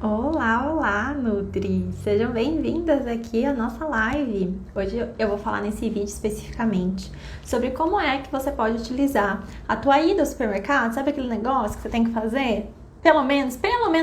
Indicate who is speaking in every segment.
Speaker 1: Olá, olá, Nutri! Sejam bem-vindas aqui à nossa live. Hoje eu vou falar nesse vídeo especificamente sobre como é que você pode utilizar a tua ida ao supermercado, sabe aquele negócio que você tem que fazer? Pelo menos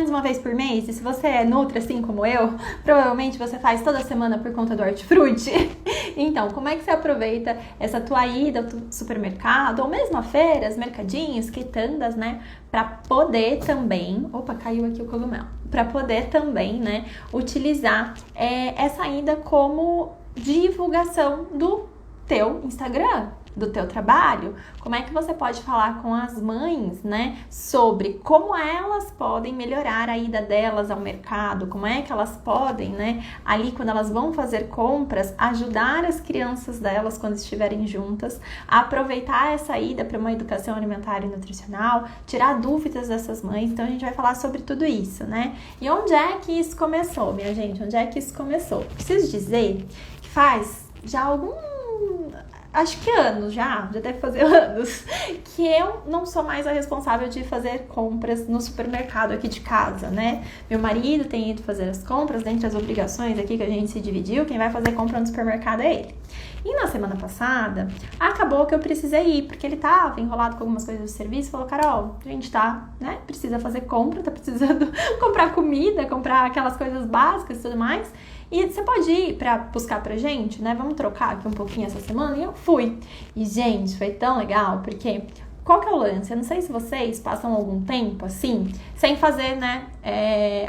Speaker 1: uma vez por mês, e se você é Nutri assim como eu, provavelmente você faz toda semana por conta do hortifruti. Então, como é que você aproveita essa tua ida ao supermercado, ou mesmo a feiras, mercadinhos, quitandas, né? Pra poder também... Opa, caiu aqui o cogumelo. Pra poder também, né, utilizar essa ida como divulgação do teu Instagram, do teu trabalho. Como é que você pode falar com as mães, né, sobre como elas podem melhorar a ida delas ao mercado, como é que elas podem, né, ali quando elas vão fazer compras, ajudar as crianças delas quando estiverem juntas, a aproveitar essa ida para uma educação alimentar e nutricional, tirar dúvidas dessas mães. Então a gente vai falar sobre tudo isso, né? E onde é que isso começou, minha gente? Onde é que isso começou? Preciso dizer que faz já acho que anos já deve fazer anos, que eu não sou mais a responsável de fazer compras no supermercado aqui de casa, né? Meu marido tem ido fazer as compras, dentre as obrigações aqui que a gente se dividiu, quem vai fazer compra no supermercado é ele. E na semana passada, acabou que eu precisei ir, porque ele tava enrolado com algumas coisas do serviço, falou, Carol, a gente tá, né, precisa fazer compra, tá precisando comprar comida, comprar aquelas coisas básicas e tudo mais, e você pode ir pra buscar pra gente, né? Vamos trocar aqui um pouquinho essa semana? E eu fui. E, gente, foi tão legal, porque qual que é o lance? Eu não sei se vocês passam algum tempo, assim, sem fazer, né,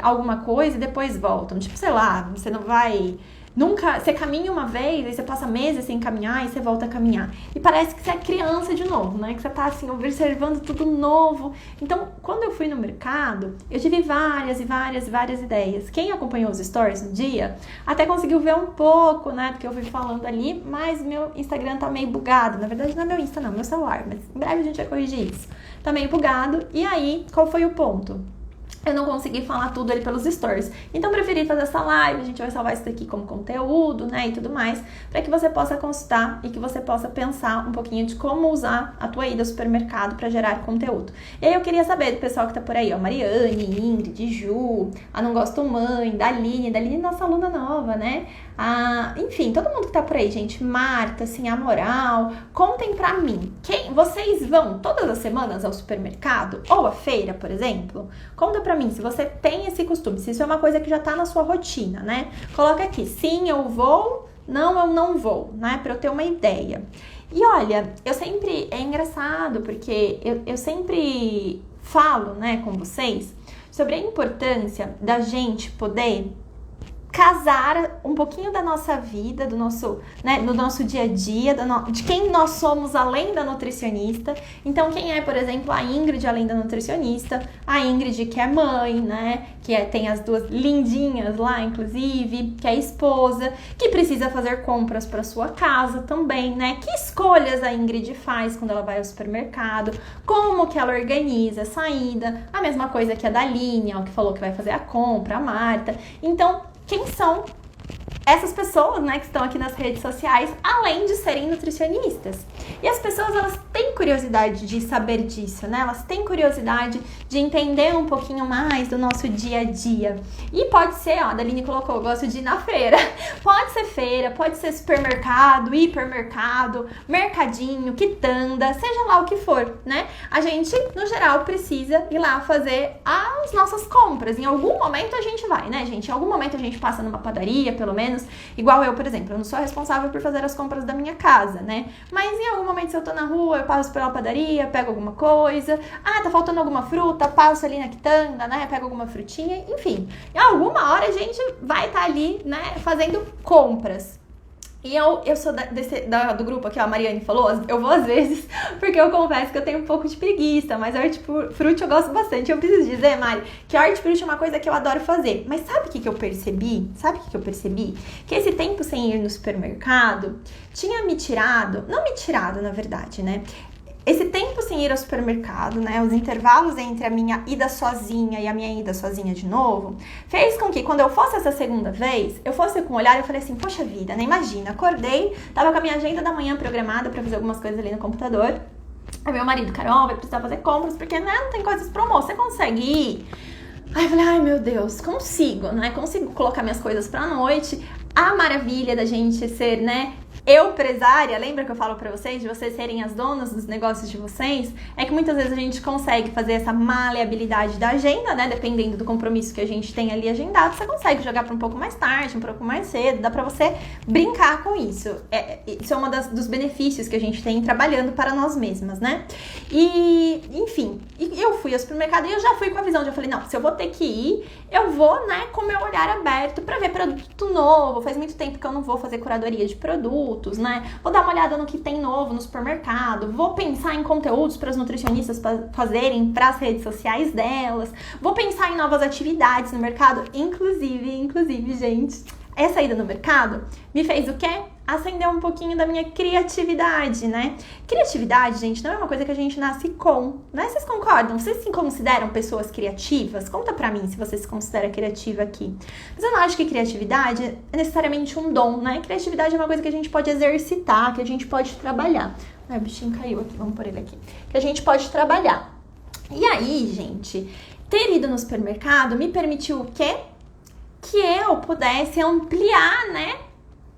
Speaker 1: alguma coisa e depois voltam. Tipo, sei lá, você não vai... Nunca, você caminha uma vez, aí você passa meses sem caminhar e você volta a caminhar. E parece que você é criança de novo, né? Que você tá assim, observando tudo novo. Então, quando eu fui no mercado, eu tive várias ideias. Quem acompanhou os stories no dia, até conseguiu ver um pouco, né? Porque eu fui falando ali, mas meu Instagram tá meio bugado. Na verdade, não é meu Insta não, meu celular. Mas em breve a gente vai corrigir isso. Tá meio bugado. E aí, qual foi o ponto? Eu não consegui falar tudo ali pelos stories. Então, preferi fazer essa live, a gente vai salvar isso daqui como conteúdo, né, e tudo mais, para que você possa consultar e que você possa pensar um pouquinho de como usar a tua ida ao supermercado para gerar conteúdo. E aí, eu queria saber do pessoal que tá por aí, ó, Mariane, Ingrid, Ju, a Não Gosto Mãe, Daline, nossa aluna nova, né? Enfim, todo mundo que tá por aí, gente, Marta, assim, a Moral, contem pra mim, vocês vão todas as semanas ao supermercado ou à feira, por exemplo? Conta pra mim se você tem esse costume, se isso é uma coisa que já tá na sua rotina, né? Coloca aqui, sim, eu vou, não, eu não vou, né? Pra eu ter uma ideia. E olha, é engraçado, porque eu sempre falo, né, com vocês sobre a importância da gente poder casar um pouquinho da nossa vida, do nosso, né, do nosso dia a dia, de quem nós somos além da nutricionista. Então, quem é, por exemplo, a Ingrid além da nutricionista, a Ingrid que é mãe, né, tem as duas lindinhas lá, inclusive, que é esposa, que precisa fazer compras para sua casa também, né? Que escolhas a Ingrid faz quando ela vai ao supermercado, como que ela organiza a saída, a mesma coisa que a Daline, que falou que vai fazer a compra, a Marta. Então, quem são essas pessoas, né, que estão aqui nas redes sociais, além de serem nutricionistas? E as pessoas, elas têm curiosidade de saber disso, né? Elas têm curiosidade de entender um pouquinho mais do nosso dia a dia. E pode ser, ó, a Daline colocou, eu gosto de ir na feira. Pode ser feira, pode ser supermercado, hipermercado, mercadinho, quitanda, seja lá o que for, né? A gente, no geral, precisa ir lá fazer as nossas compras. Em algum momento a gente vai, né, gente? Em algum momento a gente passa numa padaria, pelo menos. Igual eu, por exemplo, eu não sou responsável por fazer as compras da minha casa, né? Mas em algum momento, se eu tô na rua, eu passo pela padaria, pego alguma coisa. Tá faltando alguma fruta, passo ali na quitanda, né? Pego alguma frutinha, enfim. Em alguma hora a gente vai estar ali, né, fazendo compras. E eu sou do grupo aqui, ó, a Mariane falou, eu vou às vezes, porque eu confesso que eu tenho um pouco de preguiça, mas hortifruti eu gosto bastante. Eu preciso dizer, Mari, que hortifruti é uma coisa que eu adoro fazer. Mas sabe o que eu percebi? Que esse tempo sem ir no supermercado tinha me tirado, não me tirado, na verdade, né? Esse tempo sem ir ao supermercado, né, os intervalos entre a minha ida sozinha e a minha ida sozinha de novo, fez com que quando eu fosse essa segunda vez, eu fosse com o olhar e eu falei assim, poxa vida, né, imagina, acordei, tava com a minha agenda da manhã programada pra fazer algumas coisas ali no computador, aí meu marido, Carol, vai precisar fazer compras, porque, né, não tem coisas pro almoço, você consegue ir? Aí eu falei, ai meu Deus, consigo, né? Consigo colocar minhas coisas pra noite. A maravilha da gente ser, né, empresária, lembra que eu falo pra vocês, de vocês serem as donas dos negócios de vocês? É que muitas vezes a gente consegue fazer essa maleabilidade da agenda, né? Dependendo do compromisso que a gente tem ali agendado, você consegue jogar pra um pouco mais tarde, um pouco mais cedo, dá pra você brincar com isso. Isso é um dos benefícios que a gente tem trabalhando para nós mesmas, né? E, enfim, eu fui ao supermercado e eu já fui com a visão, já falei, não, se eu vou ter que ir, eu vou, né, com o meu olhar aberto pra ver produto novo. Faz muito tempo que eu não vou fazer curadoria de produtos, né? Vou dar uma olhada no que tem novo no supermercado, vou pensar em conteúdos para as nutricionistas fazerem para as redes sociais delas, vou pensar em novas atividades no mercado, inclusive, gente, essa ida no mercado me fez o quê? Acender um pouquinho da minha criatividade, né? Criatividade, gente, não é uma coisa que a gente nasce com, né? Vocês concordam? Vocês se consideram pessoas criativas? Conta pra mim se você se considera criativa aqui. Mas eu não acho que criatividade é necessariamente um dom, né? Criatividade é uma coisa que a gente pode exercitar, que a gente pode trabalhar. Ai, o bichinho caiu aqui, vamos pôr ele aqui. Que a gente pode trabalhar. E aí, gente, ter ido no supermercado me permitiu o quê? Que eu pudesse ampliar, né,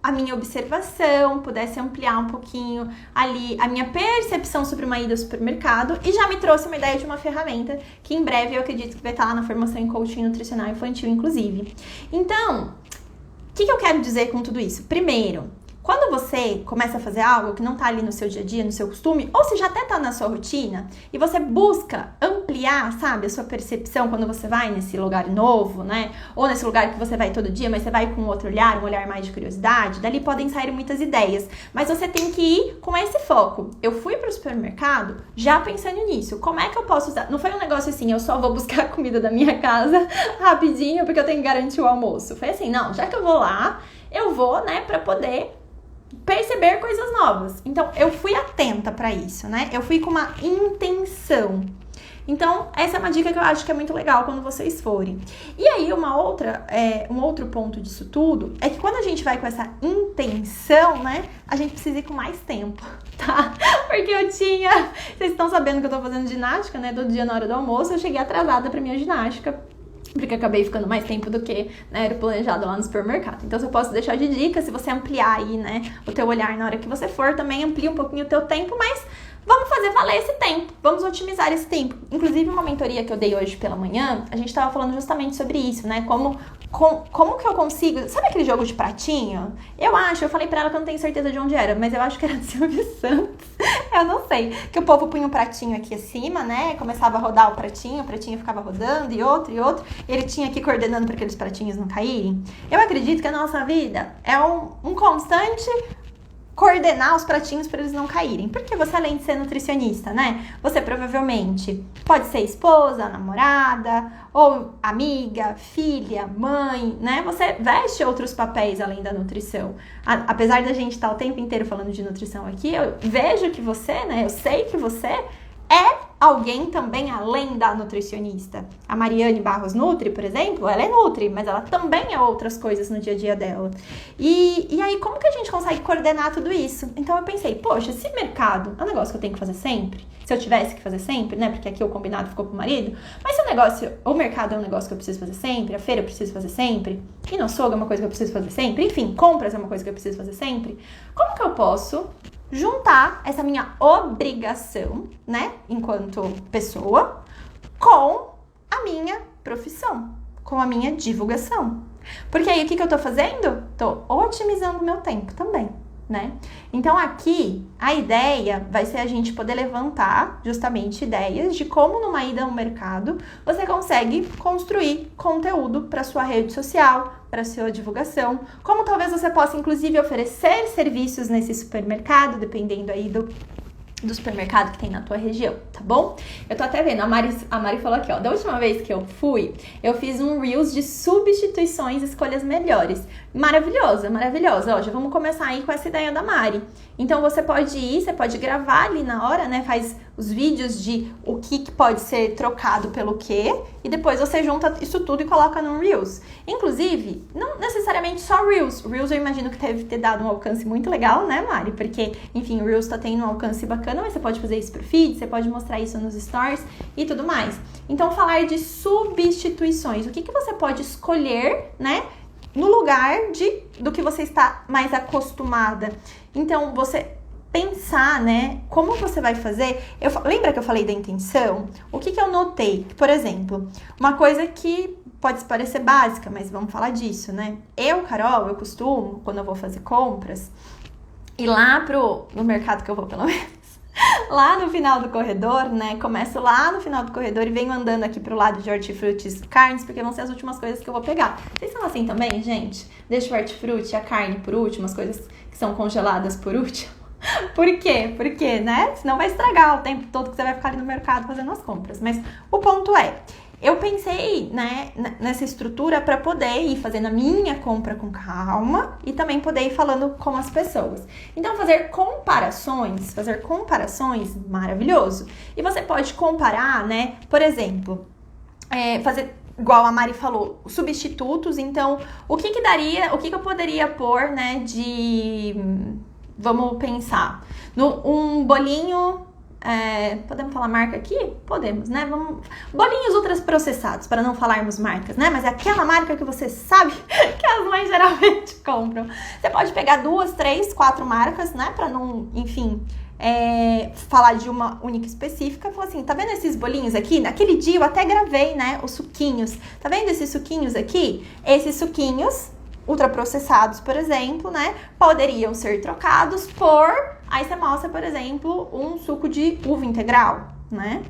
Speaker 1: a minha observação, pudesse ampliar um pouquinho ali a minha percepção sobre uma ida ao supermercado e já me trouxe uma ideia de uma ferramenta que em breve eu acredito que vai estar lá na formação em coaching nutricional infantil, inclusive. Então, o que eu quero dizer com tudo isso? Primeiro, quando você começa a fazer algo que não tá ali no seu dia a dia, no seu costume, ou se já até tá na sua rotina, e você busca ampliar, sabe, a sua percepção quando você vai nesse lugar novo, né? Ou nesse lugar que você vai todo dia, mas você vai com outro olhar, um olhar mais de curiosidade, dali podem sair muitas ideias. Mas você tem que ir com esse foco. Eu fui pro supermercado já pensando nisso. Como é que eu posso usar? Não foi um negócio assim, eu só vou buscar a comida da minha casa rapidinho, porque eu tenho que garantir o almoço. Foi assim, não, já que eu vou lá, eu vou, né, pra poder perceber coisas novas. Então, eu fui atenta pra isso, né? Eu fui com uma intenção. Então, essa é uma dica que eu acho que é muito legal quando vocês forem. E aí, um outro ponto disso tudo é que quando a gente vai com essa intenção, né? A gente precisa ir com mais tempo, tá? Porque vocês estão sabendo que eu tô fazendo ginástica, né? Todo dia na hora do almoço, eu cheguei atrasada pra minha ginástica, porque acabei ficando mais tempo do que, né, era planejado lá no supermercado. Então, se eu posso deixar de dica, se você ampliar aí, né, o teu olhar na hora que você for, também amplia um pouquinho o teu tempo, mas vamos fazer valer esse tempo, vamos otimizar esse tempo. Inclusive, uma mentoria que eu dei hoje pela manhã, a gente tava falando justamente sobre isso, né, como que eu consigo... Sabe aquele jogo de pratinho? Eu falei pra ela que eu não tenho certeza de onde era, mas eu acho que era do Silvio Santos. Eu não sei. Que o povo punha um pratinho aqui acima, né? Começava a rodar o pratinho ficava rodando, e outro. E ele tinha que ir coordenando para aqueles pratinhos não caírem. Eu acredito que a nossa vida é um constante coordenar os pratinhos para eles não caírem. Porque você, além de ser nutricionista, né? Você provavelmente pode ser esposa, namorada, ou amiga, filha, mãe, né? Você veste outros papéis além da nutrição. Apesar da gente estar o tempo inteiro falando de nutrição aqui, eu vejo que você, né? Eu sei que você é alguém também além da nutricionista. A Mariane Barros Nutri, por exemplo, ela é Nutri, mas ela também é outras coisas no dia a dia dela. E aí, como que a gente consegue coordenar tudo isso? Então eu pensei, poxa, se mercado é um negócio que eu tenho que fazer sempre, se eu tivesse que fazer sempre, né, porque aqui o combinado ficou com o marido, mas se o mercado é um negócio que eu preciso fazer sempre, a feira eu preciso fazer sempre, e no açougue é uma coisa que eu preciso fazer sempre, enfim, compras é uma coisa que eu preciso fazer sempre, como que eu posso juntar essa minha obrigação, né, enquanto pessoa, com a minha profissão, com a minha divulgação? Porque aí, o que eu tô fazendo? Tô otimizando o meu tempo também, né? Então, aqui, a ideia vai ser a gente poder levantar justamente ideias de como numa ida ao mercado você consegue construir conteúdo para sua rede social, para sua divulgação, como talvez você possa, inclusive, oferecer serviços nesse supermercado, dependendo aí do supermercado que tem na tua região, tá bom? Eu tô até vendo, a Mari falou aqui, ó, da última vez que eu fui, eu fiz um Reels de substituições, escolhas melhores. Maravilhosa, ó, já vamos começar aí com essa ideia da Mari. Então, você pode gravar ali na hora, né, faz os vídeos de o que pode ser trocado pelo quê, e depois você junta isso tudo e coloca no Reels. Inclusive, não necessariamente só Reels. Reels eu imagino que deve ter dado um alcance muito legal, né, Mari? Porque, enfim, o Reels tá tendo um alcance bacana bacana, mas você pode fazer isso pro feed, você pode mostrar isso nos stories e tudo mais. Então, falar de substituições. O que você pode escolher, né? No lugar do que você está mais acostumada. Então, você pensar, né, como você vai fazer. Lembra que eu falei da intenção? O que eu notei? Por exemplo, uma coisa que pode parecer básica, mas vamos falar disso, né? Carol, eu costumo, quando eu vou fazer compras, ir lá no mercado que eu vou, pelo menos, lá no final do corredor, né? Começo lá no final do corredor e venho andando aqui pro lado de hortifrutis e carnes, porque vão ser as últimas coisas que eu vou pegar. Vocês são assim também, gente? Deixa o hortifruti e a carne por último, as coisas que são congeladas por último. Por quê? Porque, né? Senão vai estragar o tempo todo que você vai ficar ali no mercado fazendo as compras. Mas o ponto é, eu pensei, né, nessa estrutura para poder ir fazendo a minha compra com calma e também poder ir falando com as pessoas. Então, fazer comparações, maravilhoso. E você pode comparar, né, por exemplo, fazer igual a Mari falou, substitutos. Então, o que eu poderia pôr, né, vamos pensar, um bolinho, podemos falar marca aqui? Podemos, né? Bolinhos ultraprocessados, para não falarmos marcas, né? Mas é aquela marca que você sabe que as mães geralmente compram. Você pode pegar 2, 3, 4 marcas, né? Para não, enfim, falar de uma única específica. Falar assim, tá vendo esses bolinhos aqui? Naquele dia eu até gravei, né? Os suquinhos. Tá vendo esses suquinhos aqui? Esses suquinhos ultraprocessados, por exemplo, né, poderiam ser trocados por... Aí você mostra, por exemplo, um suco de uva integral, né?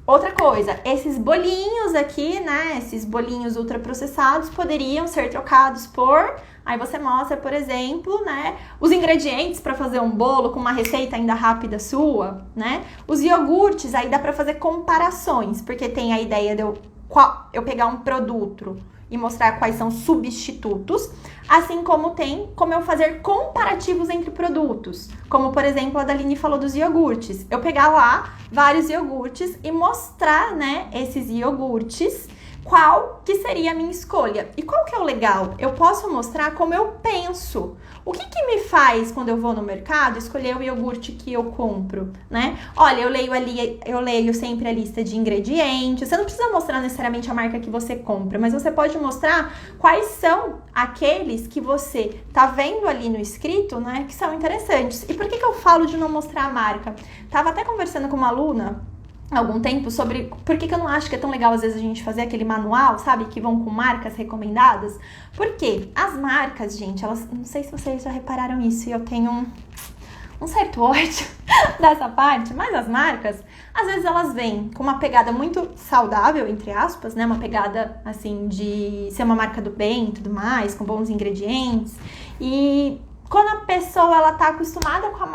Speaker 1: Outra coisa, esses bolinhos aqui, né, esses bolinhos ultraprocessados poderiam ser trocados por... Aí você mostra, por exemplo, né, os ingredientes para fazer um bolo com uma receita ainda rápida sua, né? Os iogurtes, aí dá para fazer comparações, porque tem a ideia de eu pegar um produto e mostrar quais são substitutos, assim como como eu fazer comparativos entre produtos, como por exemplo a Daline falou dos iogurtes, eu pegar lá vários iogurtes e mostrar, né, esses iogurtes, qual que seria a minha escolha. E qual que é o legal? Eu posso mostrar como eu penso. O que me faz, quando eu vou no mercado, escolher o iogurte que eu compro, né? Olha, eu leio sempre a lista de ingredientes. Você não precisa mostrar necessariamente a marca que você compra, mas você pode mostrar quais são aqueles que você tá vendo ali no escrito, né, que são interessantes. E por que eu falo de não mostrar a marca? Tava até conversando com uma aluna há algum tempo sobre por que eu não acho que é tão legal às vezes a gente fazer aquele manual, sabe, que vão com marcas recomendadas. Porque as marcas, gente, elas, não sei se vocês já repararam isso, e eu tenho um certo ódio dessa parte, mas as marcas, às vezes elas vêm com uma pegada muito saudável, entre aspas, né, uma pegada assim de ser uma marca do bem e tudo mais, com bons ingredientes, e quando a pessoa, ela tá acostumada com a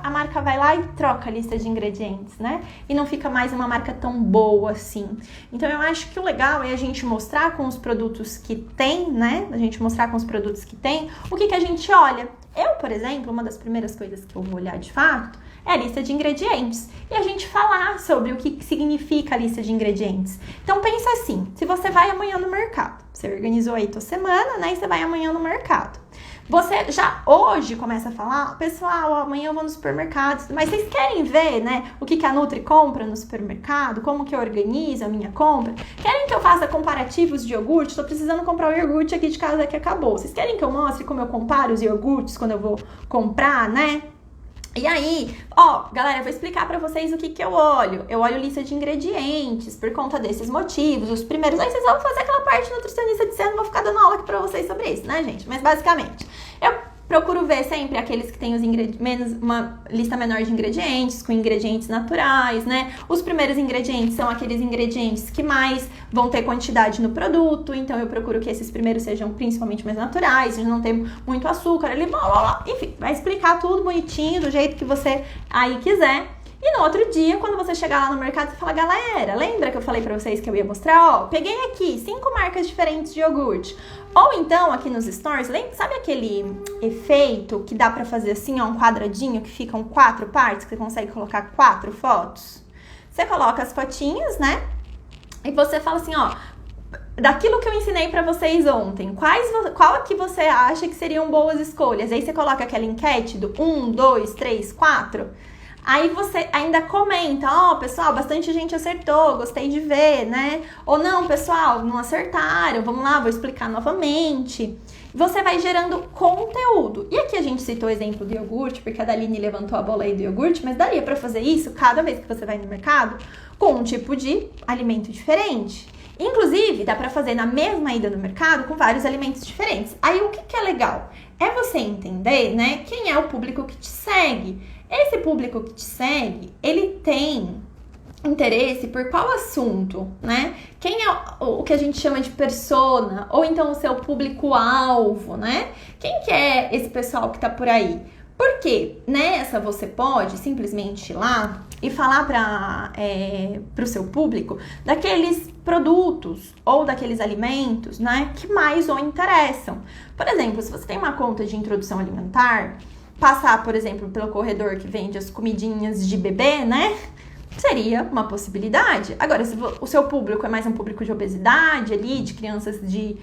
Speaker 1: marca vai lá e troca a lista de ingredientes, né? E não fica mais uma marca tão boa assim. Então, eu acho que o legal é a gente mostrar com os produtos que tem, né? A gente mostrar com os produtos que tem, o que a gente olha. Eu, por exemplo, uma das primeiras coisas que eu vou olhar de fato é a lista de ingredientes. E a gente falar sobre o que significa a lista de ingredientes. Então, pensa assim, se você vai amanhã no mercado, você organizou aí tua semana, né? E você vai amanhã no mercado. Você já hoje começa a falar, pessoal, amanhã eu vou no supermercado, mas vocês querem ver, né, o que a Nutri compra no supermercado, como que eu organizo a minha compra? Querem que eu faça comparativos de iogurte? Tô precisando comprar o iogurte aqui de casa que acabou. Vocês querem que eu mostre como eu comparo os iogurtes quando eu vou comprar, né? E aí, galera, eu vou explicar pra vocês o que eu olho. Eu olho lista de ingredientes por conta desses motivos, os primeiros. Aí vocês vão fazer aquela parte nutricionista de cena, não vou ficar dando aula aqui pra vocês sobre isso, né, gente? Mas basicamente, eu procuro ver sempre aqueles que têm uma lista menor de ingredientes, com ingredientes naturais, né? Os primeiros ingredientes são aqueles ingredientes que mais vão ter quantidade no produto, então eu procuro que esses primeiros sejam principalmente mais naturais, não tem muito açúcar, enfim, vai explicar tudo bonitinho, do jeito que você aí quiser. E no outro dia, quando você chegar lá no mercado, você fala, galera, lembra que eu falei pra vocês que eu ia mostrar? Peguei aqui 5 marcas diferentes de iogurte. Ou então, aqui nos stories, sabe aquele efeito que dá pra fazer assim, um quadradinho que ficam 4 partes, que você consegue colocar 4 fotos? Você coloca as fotinhas, né? E você fala assim, daquilo que eu ensinei pra vocês ontem, qual que você acha que seriam boas escolhas? Aí você coloca aquela enquete do 1, 2, 3, 4... Aí você ainda comenta, ó, pessoal, bastante gente acertou, gostei de ver, né? Ou não, pessoal, não acertaram, vamos lá, vou explicar novamente. Você vai gerando conteúdo. E aqui a gente citou o exemplo do iogurte, porque a Daline levantou a bola aí do iogurte, mas daria pra fazer isso cada vez que você vai no mercado com um tipo de alimento diferente. Inclusive, dá pra fazer na mesma ida no mercado com vários alimentos diferentes. Aí, o que é legal? É você entender, né, quem é o público que te segue. Esse público que te segue, ele tem interesse por qual assunto, né? Quem é o que a gente chama de persona, ou então o seu público-alvo, né? Quem que é esse pessoal que tá por aí? Porque nessa você pode simplesmente ir lá e falar para o seu público daqueles produtos ou daqueles alimentos, né, que mais o interessam. Por exemplo, se você tem uma conta de introdução alimentar, passar, por exemplo, pelo corredor que vende as comidinhas de bebê, né? Seria uma possibilidade. Agora, se o seu público é mais um público de obesidade ali, de crianças de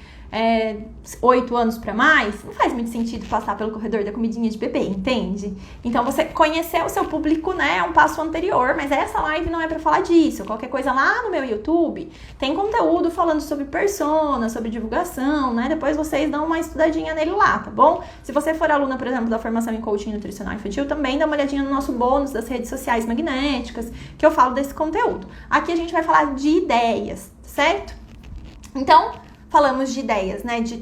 Speaker 1: 8 anos para mais, não faz muito sentido passar pelo corredor da comidinha de bebê, entende? Então, você conhecer o seu público, né, é um passo anterior, mas essa live não é para falar disso. Qualquer coisa lá no meu YouTube, tem conteúdo falando sobre persona, sobre divulgação, né? Depois vocês dão uma estudadinha nele lá, tá bom? Se você for aluna, por exemplo, da formação em coaching nutricional infantil, também dá uma olhadinha no nosso bônus das redes sociais magnéticas, que eu falo desse conteúdo. Aqui a gente vai falar de ideias, certo? Então, falamos de ideias, né? De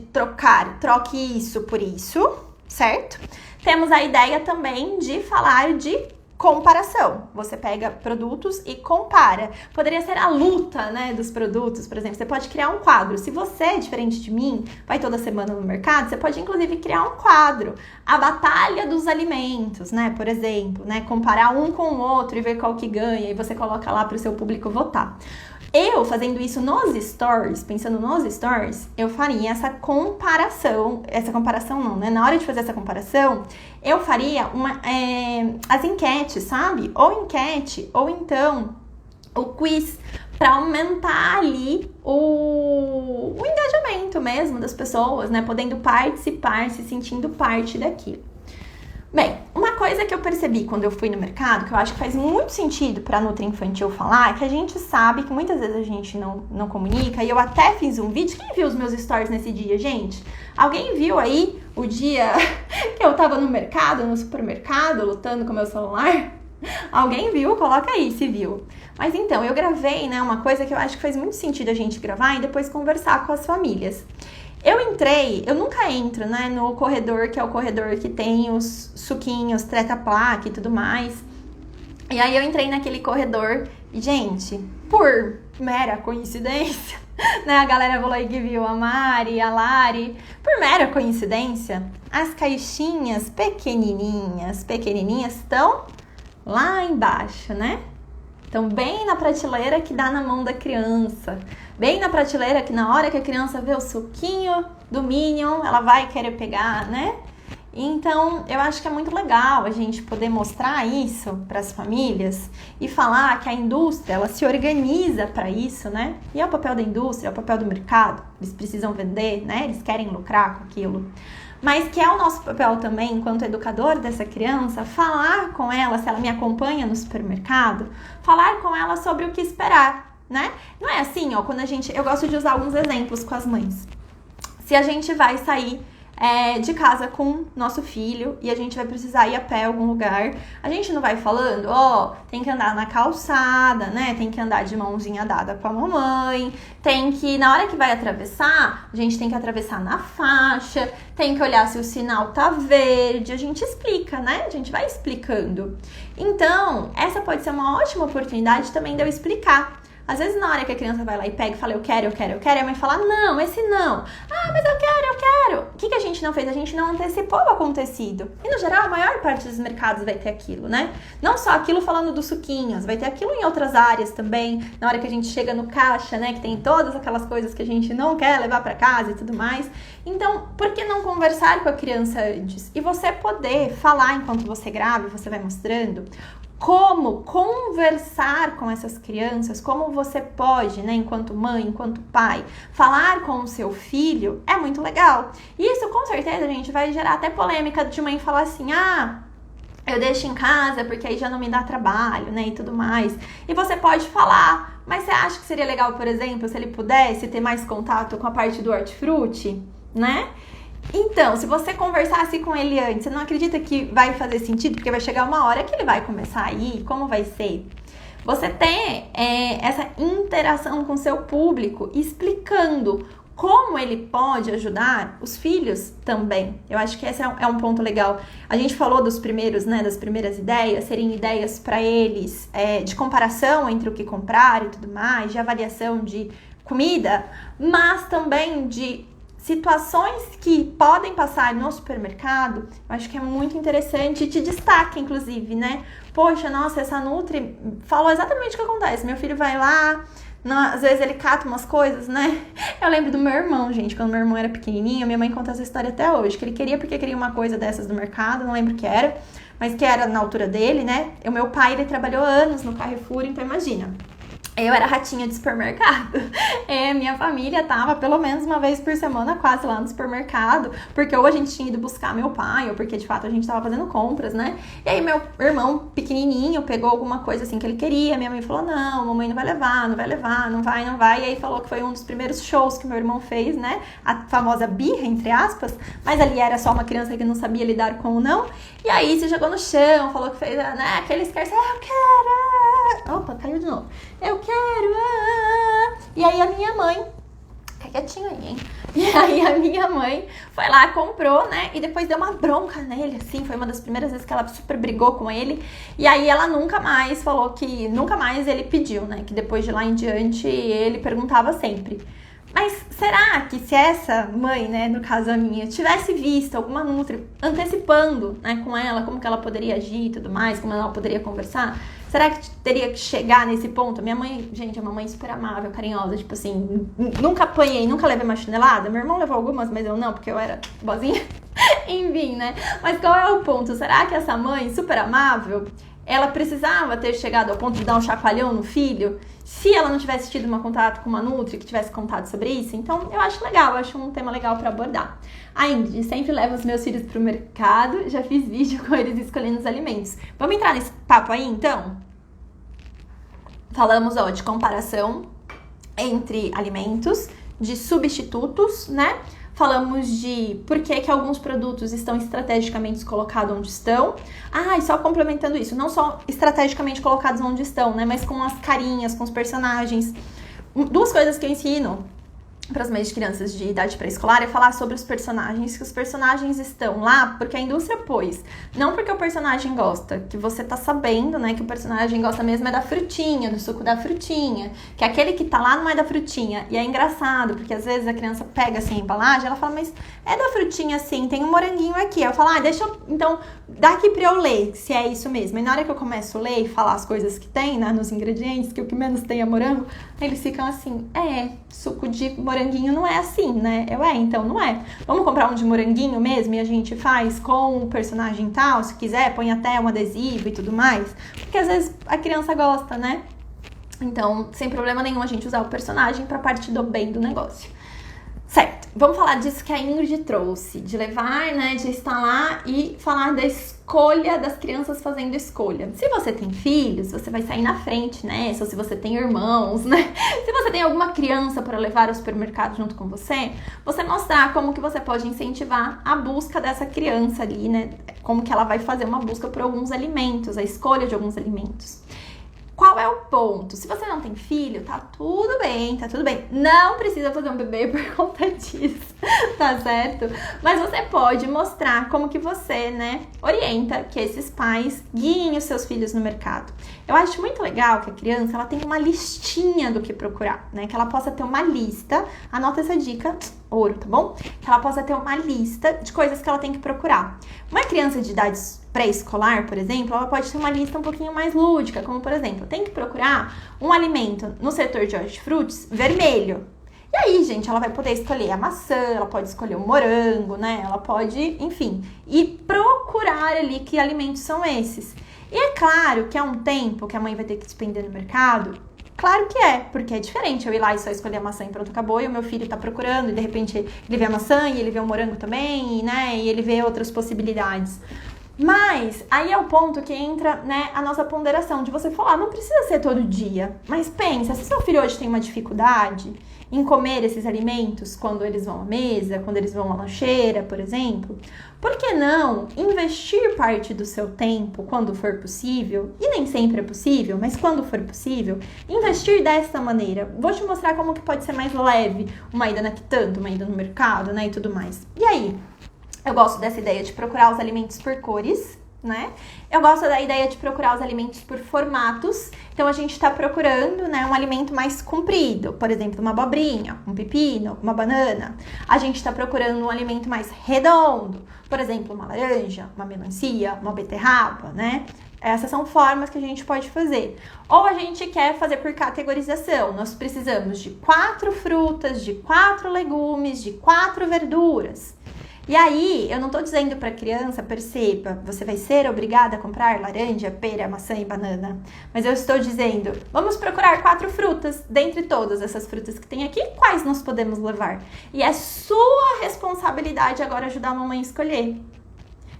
Speaker 1: troque isso por isso, certo? Temos a ideia também de falar de comparação. Você pega produtos e compara. Poderia ser a luta, né, dos produtos, por exemplo. Você pode criar um quadro. Se você, diferente de mim, vai toda semana no mercado, você pode, inclusive, criar um quadro. A batalha dos alimentos, né, por exemplo, né? Comparar um com o outro e ver qual que ganha. E você coloca lá para o seu público votar. Eu, fazendo isso nos stories, pensando nos stories, eu faria essa comparação não, né? Na hora de fazer essa comparação, eu faria as enquetes, sabe? Ou enquete, ou então o quiz, para aumentar ali o engajamento mesmo das pessoas, né? Podendo participar, se sentindo parte daquilo. Bem, uma coisa que eu percebi quando eu fui no mercado, que eu acho que faz muito sentido para a Nutri Infantil falar, é que a gente sabe que muitas vezes a gente não comunica, e eu até fiz um vídeo. Quem viu os meus stories nesse dia, gente? Alguém viu aí o dia que eu tava no mercado, no supermercado, lutando com o meu celular? Alguém viu? Coloca aí se viu. Mas então, eu gravei, né, uma coisa que eu acho que faz muito sentido a gente gravar e depois conversar com as famílias. Eu nunca entro, né, no corredor, que é o corredor que tem os suquinhos, treta-placa e tudo mais. E aí eu entrei naquele corredor e, gente, por mera coincidência, né, a galera falou aí que viu a Mari, a Lari, por mera coincidência, as caixinhas pequenininhas estão lá embaixo, né? Então, bem na prateleira que dá na mão da criança. Bem na prateleira que na hora que a criança vê o suquinho do Minion, ela vai querer pegar, né? Então, eu acho que é muito legal a gente poder mostrar isso para as famílias e falar que a indústria, ela se organiza para isso, né? E é o papel da indústria, é o papel do mercado. Eles precisam vender, né? Eles querem lucrar com aquilo. Mas que é o nosso papel também, enquanto educador dessa criança, falar com ela, se ela me acompanha no supermercado, falar com ela sobre o que esperar, né? Não é assim, ó, quando eu gosto de usar alguns exemplos com as mães. Se a gente vai sair de casa com nosso filho e a gente vai precisar ir a pé a algum lugar, a gente não vai falando, ó, tem que andar na calçada, né? Tem que andar de mãozinha dada com a mamãe, tem que, na hora que vai atravessar, a gente tem que atravessar na faixa, tem que olhar se o sinal tá verde, a gente explica, né? A gente vai explicando. Então, essa pode ser uma ótima oportunidade também de eu explicar. Às vezes, na hora que a criança vai lá e pega e fala, eu quero, e a mãe fala, não, esse não. Ah, mas eu quero. O que a gente não fez? A gente não antecipou o acontecido. E, no geral, a maior parte dos mercados vai ter aquilo, né? Não só aquilo falando dos suquinhos, vai ter aquilo em outras áreas também. Na hora que a gente chega no caixa, né, que tem todas aquelas coisas que a gente não quer levar pra casa e tudo mais. Então, por que não conversar com a criança antes? E você poder falar enquanto você grava, você vai mostrando como conversar com essas crianças, como você pode, né, enquanto mãe, enquanto pai, falar com o seu filho, é muito legal. E isso, com certeza, gente, vai gerar até polêmica de mãe falar assim, eu deixo em casa porque aí já não me dá trabalho, né, e tudo mais. E você pode falar, mas você acha que seria legal, por exemplo, se ele pudesse ter mais contato com a parte do hortifruti, né? Então, se você conversasse com ele antes, você não acredita que vai fazer sentido? Porque vai chegar uma hora que ele vai começar a ir, como vai ser? Você ter essa interação com o seu público, explicando como ele pode ajudar os filhos também. Eu acho que esse é um ponto legal. A gente falou dos primeiros, né, das primeiras ideias, serem ideias para eles de comparação entre o que comprar e tudo mais, de avaliação de comida, mas também de situações que podem passar no supermercado. Eu acho que é muito interessante e te destaca, inclusive, né? Poxa, nossa, essa Nutri falou exatamente o que acontece. Meu filho vai lá, às vezes ele cata umas coisas, né? Eu lembro do meu irmão, gente, quando meu irmão era pequenininho, minha mãe conta essa história até hoje, que ele queria porque queria uma coisa dessas do mercado, não lembro o que era, mas que era na altura dele, né? O meu pai, ele trabalhou anos no Carrefour, então imagina. Eu era ratinha de supermercado. Minha família tava pelo menos uma vez por semana quase lá no supermercado, porque ou a gente tinha ido buscar meu pai, ou porque de fato a gente tava fazendo compras, né? E aí meu irmão pequenininho pegou alguma coisa assim que ele queria, minha mãe falou, não, mamãe não vai levar, não vai levar, não vai. E aí falou que foi um dos primeiros shows que meu irmão fez, né? A famosa birra, entre aspas, mas ali era só uma criança que não sabia lidar com o não. E aí se jogou no chão, falou que fez, né, aquele escarcel, eu quero! Opa, caiu de novo. Eu quero! E aí a minha mãe, fica quietinho aí, hein? E aí a minha mãe foi lá, comprou, né? E depois deu uma bronca nele, assim. Foi uma das primeiras vezes que ela super brigou com ele. E aí ela nunca mais falou que... Nunca mais ele pediu, né? Que depois de lá em diante ele perguntava sempre. Mas será que se essa mãe, né, no caso a minha, tivesse visto alguma Nutri antecipando, né, com ela, como que ela poderia agir e tudo mais, como ela poderia conversar, será que teria que chegar nesse ponto? Minha mãe, gente, é uma mãe super amável, carinhosa, tipo assim, nunca apanhei, nunca levei uma chinelada. Meu irmão levou algumas, mas eu não, porque eu era boazinha. Enfim, né? Mas qual é o ponto? Será que essa mãe super amável, ela precisava ter chegado ao ponto de dar um chacoalhão no filho, se ela não tivesse tido um contato com uma Nutri que tivesse contado sobre isso? Então, eu acho legal, eu acho um tema legal para abordar. A Ingrid sempre leva os meus filhos pro mercado, já fiz vídeo com eles escolhendo os alimentos. Vamos entrar nesse papo aí, então? Falamos, de comparação entre alimentos, de substitutos, né? Falamos de por que alguns produtos estão estrategicamente colocados onde estão. E só complementando isso, não só estrategicamente colocados onde estão, né? Mas com as carinhas, com os personagens. Duas coisas que eu ensino para as mães de crianças de idade pré-escolar é falar sobre os personagens, que os personagens estão lá porque a indústria pôs, não porque o personagem gosta, que você tá sabendo, né, que o personagem gosta mesmo é da frutinha, do suco da frutinha, que aquele que tá lá não é da frutinha. E é engraçado, porque às vezes a criança pega assim a embalagem, ela fala, mas é da frutinha sim, tem um moranguinho aqui. Eu falo, deixa eu, então, dá aqui pra eu ler se é isso mesmo. E na hora que eu começo a ler e falar as coisas que tem, né, nos ingredientes, que o que menos tem é morango, eles ficam assim, suco de moranguinho não é assim, né? Então não é. Vamos comprar um de moranguinho mesmo e a gente faz com o personagem tal, se quiser, põe até um adesivo e tudo mais. Porque às vezes a criança gosta, né? Então, sem problema nenhum a gente usar o personagem pra partir do bem do negócio. Certo, vamos falar disso que a Ingrid trouxe, de levar, né, de estar lá e falar da escolha das crianças fazendo escolha. Se você tem filhos, você vai sair na frente, né, se você tem irmãos, né, se você tem alguma criança para levar ao supermercado junto com você mostrar como que você pode incentivar a busca dessa criança ali, né, como que ela vai fazer uma busca por alguns alimentos, a escolha de alguns alimentos. Qual é o ponto? Se você não tem filho, tá tudo bem, tá tudo bem. Não precisa fazer um bebê por conta disso, tá certo? Mas você pode mostrar como que você, né, orienta que esses pais guiem os seus filhos no mercado. Eu acho muito legal que a criança, ela tenha uma listinha do que procurar, né? Que ela possa ter uma lista, anota essa dica, ouro, tá bom? Que ela possa ter uma lista de coisas que ela tem que procurar. Uma criança de idade pré-escolar, por exemplo, ela pode ter uma lista um pouquinho mais lúdica, como por exemplo, tem que procurar um alimento no setor de hortifrutis vermelho. E aí, gente, ela vai poder escolher a maçã, ela pode escolher o morango, né? Ela pode, enfim, e procurar ali que alimentos são esses. E é claro que é um tempo que a mãe vai ter que despender no mercado. Claro que é, porque é diferente eu ir lá e só escolher a maçã e pronto, acabou, e o meu filho tá procurando, e de repente ele vê a maçã e ele vê o morango também, né? E ele vê outras possibilidades. Mas aí é o ponto que entra, né, a nossa ponderação de você falar, não precisa ser todo dia. Mas pensa, se seu filho hoje tem uma dificuldade em comer esses alimentos quando eles vão à mesa, quando eles vão à lancheira, por exemplo, por que não investir parte do seu tempo, quando for possível, e nem sempre é possível, mas quando for possível, investir dessa maneira. Vou te mostrar como que pode ser mais leve uma ida na quitanda, uma ida no mercado, né, e tudo mais. E aí? Eu gosto dessa ideia de procurar os alimentos por cores, né? Eu gosto da ideia de procurar os alimentos por formatos. Então, a gente tá procurando, né, um alimento mais comprido. Por exemplo, uma abobrinha, um pepino, uma banana. A gente tá procurando um alimento mais redondo. Por exemplo, uma laranja, uma melancia, uma beterraba, né? Essas são formas que a gente pode fazer. Ou a gente quer fazer por categorização. Nós precisamos de 4 frutas, de 4 legumes, de 4 verduras. E aí, eu não tô dizendo pra criança, perceba, você vai ser obrigada a comprar laranja, pera, maçã e banana. Mas eu estou dizendo, vamos procurar 4 frutas. Dentre todas essas frutas que tem aqui, quais nós podemos levar? E é sua responsabilidade agora ajudar a mamãe a escolher.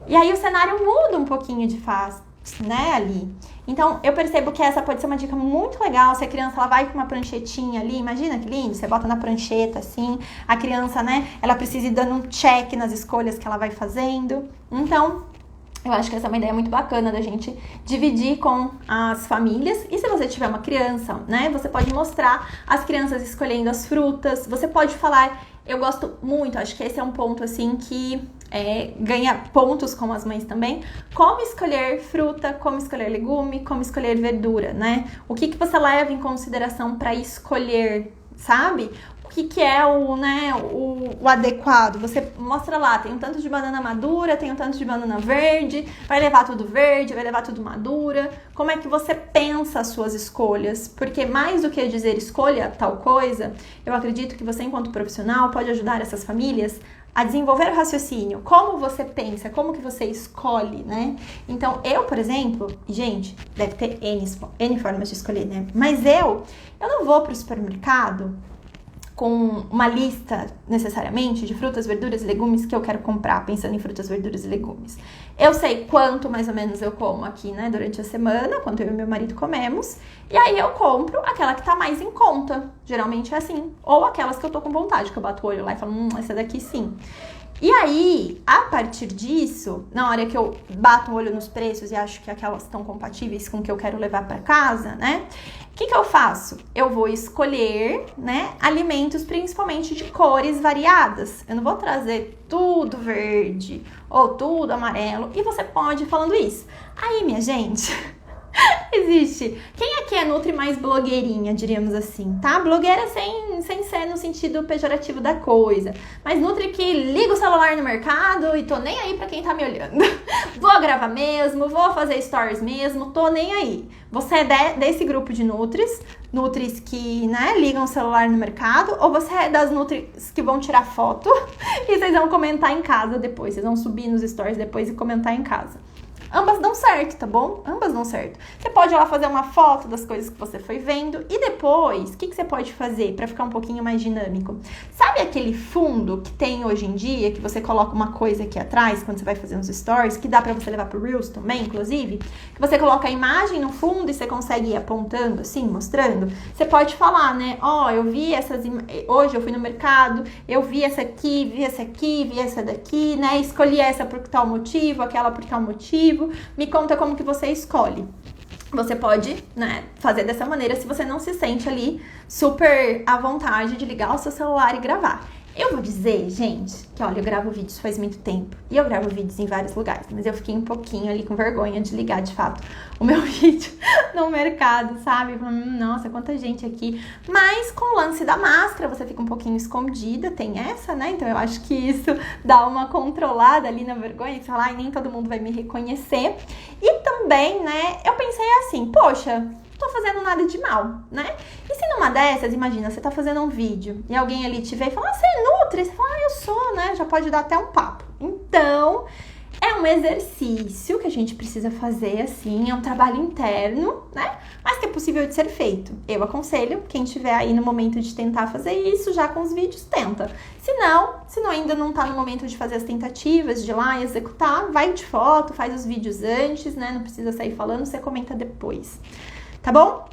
Speaker 1: E aí o cenário muda um pouquinho de fase, né, ali. Então, eu percebo que essa pode ser uma dica muito legal. Se a criança ela vai com uma pranchetinha ali, imagina que lindo, você bota na prancheta assim, a criança, né, ela precisa ir dando um check nas escolhas que ela vai fazendo. Então, eu acho que essa é uma ideia muito bacana da gente dividir com as famílias. E se você tiver uma criança, né, você pode mostrar as crianças escolhendo as frutas. Você pode falar, eu gosto muito, acho que esse é um ponto assim que ganha pontos com as mães também. Como escolher fruta, como escolher legume, como escolher verdura, né? O que você leva em consideração para escolher, sabe? O que é o adequado? Você mostra lá, tem um tanto de banana madura, tem um tanto de banana verde, vai levar tudo verde, vai levar tudo madura. Como é que você pensa as suas escolhas? Porque mais do que dizer escolha tal coisa, eu acredito que você, enquanto profissional, pode ajudar essas famílias a desenvolver o raciocínio, como você pensa, como que você escolhe, né? Então, eu, por exemplo, gente, deve ter N formas de escolher, né? Mas eu não vou pro supermercado com uma lista, necessariamente, de frutas, verduras e legumes que eu quero comprar, pensando em frutas, verduras e legumes. Eu sei quanto, mais ou menos, eu como aqui, né, durante a semana, quanto eu e meu marido comemos, e aí eu compro aquela que tá mais em conta, geralmente é assim, ou aquelas que eu tô com vontade, que eu bato o olho lá e falo, essa daqui sim. E aí, a partir disso, na hora que eu bato o olho nos preços e acho que aquelas estão compatíveis com o que eu quero levar para casa, né? O que eu faço? Eu vou escolher, né, alimentos principalmente de cores variadas. Eu não vou trazer tudo verde ou tudo amarelo. E você pode ir falando isso. Aí, minha gente... Existe. Quem aqui é nutri mais blogueirinha, diríamos assim, tá? Blogueira sem ser no sentido pejorativo da coisa. Mas nutri que liga o celular no mercado e tô nem aí pra quem tá me olhando. Vou gravar mesmo, vou fazer stories mesmo, tô nem aí. Você é desse grupo de nutris que, né, ligam o celular no mercado, ou você é das nutris que vão tirar foto e vocês vão comentar em casa depois, vocês vão subir nos stories depois e comentar em casa. Ambas dão certo, tá bom? Ambas dão certo. Você pode ir lá fazer uma foto das coisas que você foi vendo e depois, o que você pode fazer para ficar um pouquinho mais dinâmico? Sabe aquele fundo que tem hoje em dia, que você coloca uma coisa aqui atrás, quando você vai fazer uns stories, que dá para você levar pro Reels também, inclusive? Que você coloca a imagem no fundo e você consegue ir apontando assim, mostrando? Você pode falar, né? Eu vi hoje eu fui no mercado, eu vi essa aqui, vi essa daqui, né? Escolhi essa por tal motivo, aquela por tal motivo. Me conta como que você escolhe. Você pode, né, fazer dessa maneira se você não se sente ali super à vontade de ligar o seu celular e gravar. Eu vou dizer, gente, que olha, eu gravo vídeos faz muito tempo e eu gravo vídeos em vários lugares, mas eu fiquei um pouquinho ali com vergonha de ligar de fato o meu vídeo no mercado, sabe? Nossa, quanta gente aqui. Mas com o lance da máscara, você fica um pouquinho escondida, tem essa, né? Então eu acho que isso dá uma controlada ali na vergonha, que você fala, nem todo mundo vai me reconhecer. E também, né, eu pensei assim, poxa, tô fazendo nada de mal, né? E se numa dessas, imagina, você tá fazendo um vídeo e alguém ali te vê e fala, você é nutri? Você fala, eu sou, né? Já pode dar até um papo. Então, É um exercício que a gente precisa fazer, assim, é um trabalho interno, né? Mas que é possível de ser feito. Eu aconselho, quem estiver aí no momento de tentar fazer isso, já com os vídeos, tenta. Se não ainda não tá no momento de fazer as tentativas, de ir lá e executar, vai de foto, faz os vídeos antes, né? Não precisa sair falando, você comenta depois. Tá bom?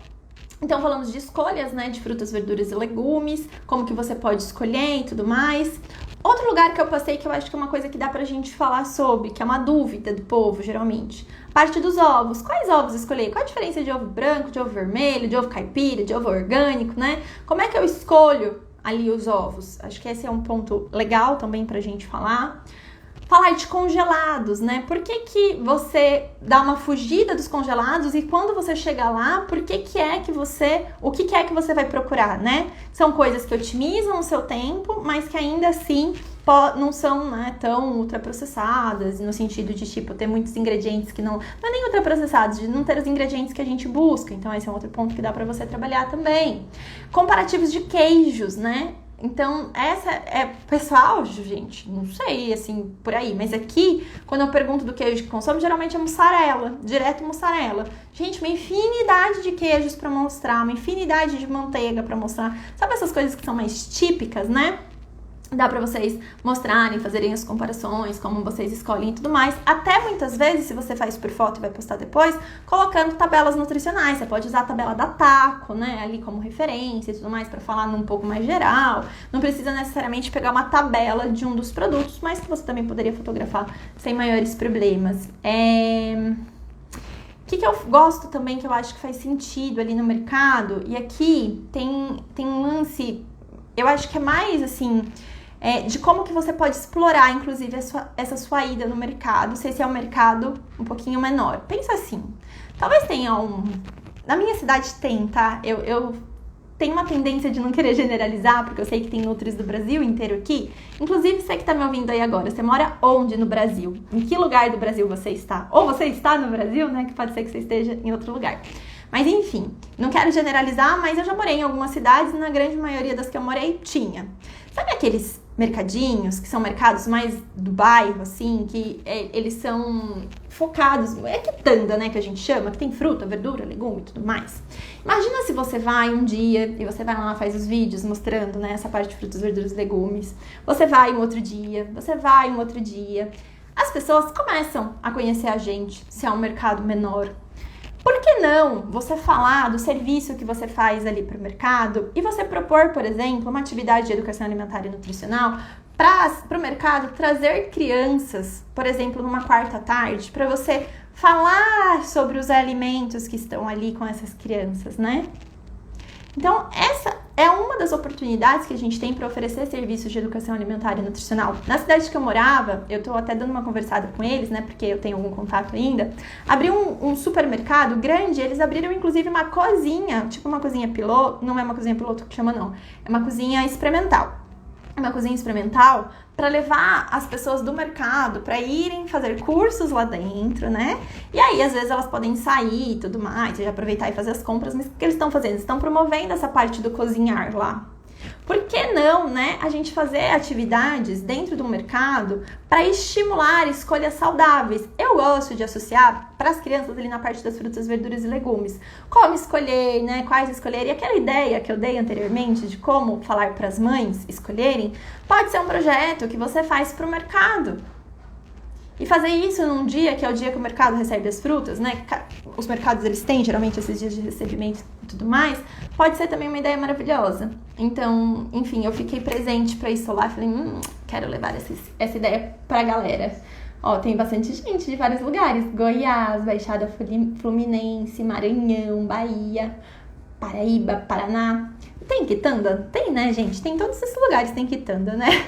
Speaker 1: Então, falamos de escolhas, né, de frutas, verduras e legumes, como que você pode escolher e tudo mais. Outro lugar que eu passei, que eu acho que é uma coisa que dá pra gente falar sobre, que é uma dúvida do povo, geralmente. Parte dos ovos. Quais ovos escolher? Qual a diferença de ovo branco, de ovo vermelho, de ovo caipira, de ovo orgânico, né? Como é que eu escolho ali os ovos? Acho que esse é um ponto legal também pra gente falar. Falar de congelados, né? Por que você dá uma fugida dos congelados e quando você chegar lá, o que é que você vai procurar, né? São coisas que otimizam o seu tempo, mas que ainda assim não são, né, tão ultraprocessadas, no sentido de, tipo, ter muitos ingredientes que não é nem ultraprocessados, de não ter os ingredientes que a gente busca. Então, esse é um outro ponto que dá pra você trabalhar também. Comparativos de queijos, né? Então, essa é pessoal, gente, não sei, assim, por aí. Mas aqui, quando eu pergunto do queijo que consome, geralmente é mussarela, direto mussarela. Gente, uma infinidade de queijos pra mostrar, uma infinidade de manteiga pra mostrar. Sabe essas coisas que são mais típicas, né? Dá pra vocês mostrarem, fazerem as comparações, como vocês escolhem e tudo mais. Até muitas vezes, se você faz por foto e vai postar depois, colocando tabelas nutricionais. Você pode usar a tabela da Taco, né, ali como referência e tudo mais, pra falar num pouco mais geral. Não precisa necessariamente pegar uma tabela de um dos produtos, mas que você também poderia fotografar sem maiores problemas. O que eu gosto também, que eu acho que faz sentido ali no mercado, e aqui tem um lance, eu acho que é mais assim... de como que você pode explorar, inclusive, essa sua ida no mercado, se esse é um mercado um pouquinho menor. Pensa assim, talvez tenha na minha cidade tem, tá? Eu tenho uma tendência de não querer generalizar, porque eu sei que tem nutris do Brasil inteiro aqui. Inclusive, você que tá me ouvindo aí agora, você mora onde no Brasil? Em que lugar do Brasil você está? Ou você está no Brasil, né? Que pode ser que você esteja em outro lugar. Mas enfim, não quero generalizar, mas eu já morei em algumas cidades e na grande maioria das que eu morei tinha. Sabe aqueles mercadinhos, que são mercados mais do bairro, assim, que eles são focados, é quitanda, né, que a gente chama, que tem fruta, verdura, legume e tudo mais. Imagina se você vai um dia e você vai lá, faz os vídeos mostrando, né, essa parte de frutas, verduras e legumes. Você vai um outro dia, você vai um outro dia. As pessoas começam a conhecer a gente, se é um mercado menor. Por que não você falar do serviço que você faz ali para o mercado e você propor, por exemplo, uma atividade de educação alimentar e nutricional para o mercado trazer crianças, por exemplo, numa quarta tarde, para você falar sobre os alimentos que estão ali com essas crianças, né? Então, essa é uma das oportunidades que a gente tem para oferecer serviços de educação alimentar e nutricional. Na cidade que eu morava, eu tô até dando uma conversada com eles, né, porque eu tenho algum contato ainda, abriu um supermercado grande, eles abriram inclusive uma cozinha, tipo uma cozinha piloto, não é uma cozinha piloto que chama não, é uma cozinha experimental. Uma cozinha experimental para levar as pessoas do mercado para irem fazer cursos lá dentro, né? E aí, às vezes, elas podem sair e tudo mais, e aproveitar e fazer as compras, mas o que eles estão fazendo? Eles estão promovendo essa parte do cozinhar lá. Por que não, né, a gente fazer atividades dentro do mercado para estimular escolhas saudáveis? Eu gosto de associar para as crianças ali na parte das frutas, verduras e legumes. Como escolher, né, quais escolher. E aquela ideia que eu dei anteriormente de como falar para as mães escolherem, pode ser um projeto que você faz para o mercado. E fazer isso num dia, que é o dia que o mercado recebe as frutas, né? Os mercados, eles têm geralmente esses dias de recebimento e tudo mais. Pode ser também uma ideia maravilhosa. Então, enfim, eu fiquei presente pra isso lá. Falei, quero levar essa ideia pra galera. Ó, tem bastante gente de vários lugares. Goiás, Baixada Fluminense, Maranhão, Bahia, Paraíba, Paraná. Tem quitanda? Tem, né, gente? Tem todos esses lugares, tem quitanda, né?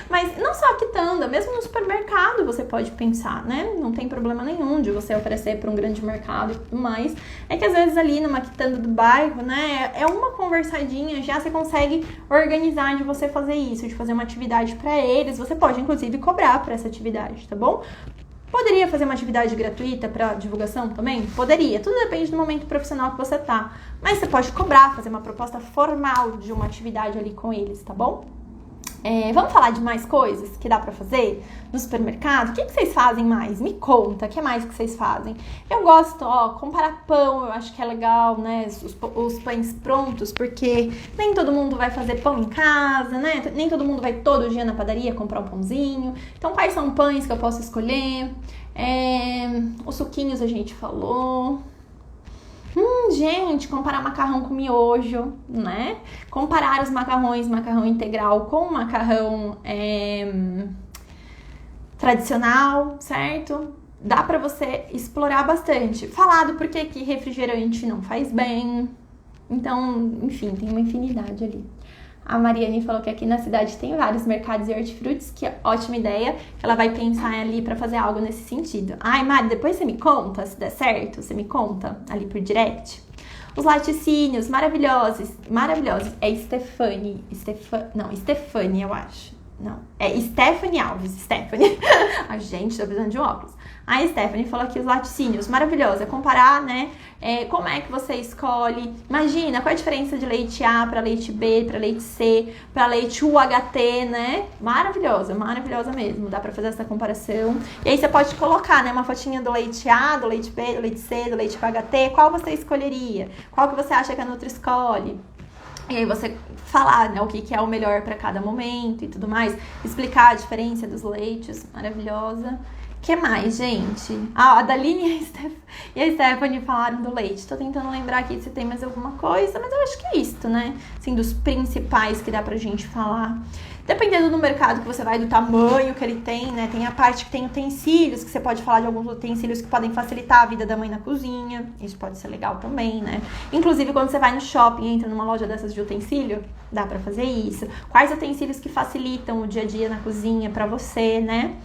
Speaker 1: Mas não só a quitanda, mesmo no supermercado você pode pensar, né? Não tem problema nenhum de você oferecer para um grande mercado e tudo mais. É que às vezes ali numa quitanda do bairro, né? É uma conversadinha, já você consegue organizar de você fazer isso, de fazer uma atividade para eles. Você pode, inclusive, cobrar para essa atividade, tá bom? Poderia fazer uma atividade gratuita para divulgação também? Poderia. Tudo depende do momento profissional que você tá. Mas você pode cobrar, fazer uma proposta formal de uma atividade ali com eles, tá bom? Vamos falar de mais coisas que dá pra fazer no supermercado? O que vocês fazem mais? Me conta, o que mais que vocês fazem? Eu gosto, comparar pão, eu acho que é legal, né? Os pães prontos, porque nem todo mundo vai fazer pão em casa, né? Nem todo mundo vai todo dia na padaria comprar um pãozinho. Então, quais são pães que eu posso escolher? Os suquinhos a gente falou. Gente, comparar macarrão com miojo, né? Comparar os macarrão integral com macarrão tradicional, certo? Dá pra você explorar bastante. Falar do porquê que refrigerante não faz bem. Então, enfim, tem uma infinidade ali. A Mariane falou que aqui na cidade tem vários mercados de hortifrutis, que é ótima ideia, que ela vai pensar ali pra fazer algo nesse sentido. Ai, Mari, depois você me conta, se der certo, você me conta ali por direct. Os laticínios, maravilhosos. É Stephanie, eu acho. Não, é Stephanie Alves, Stephanie. A gente tá precisando de um óculos. A Stephanie falou aqui os laticínios, maravilhoso. É comparar, né? Como é que você escolhe? Imagina, qual é a diferença de leite A para leite B, para leite C, para leite UHT, né? Maravilhosa mesmo. Dá pra fazer essa comparação. E aí você pode colocar, né? Uma fotinha do leite A, do leite B, do leite C, do leite UHT. Qual você escolheria? Qual que você acha que a Nutri escolhe? E aí você falar, né, o que é o melhor para cada momento e tudo mais. Explicar a diferença dos leites. Maravilhosa. O que mais, gente? A Daline e a Stephanie falaram do leite. Tô tentando lembrar aqui se tem mais alguma coisa, mas eu acho que é isso, né? Assim, dos principais que dá pra gente falar. Dependendo do mercado que você vai, do tamanho que ele tem, né? Tem a parte que tem utensílios, que você pode falar de alguns utensílios que podem facilitar a vida da mãe na cozinha. Isso pode ser legal também, né? Inclusive, quando você vai no shopping, entra numa loja dessas de utensílio, dá pra fazer isso. Quais utensílios que facilitam o dia a dia na cozinha pra você, né?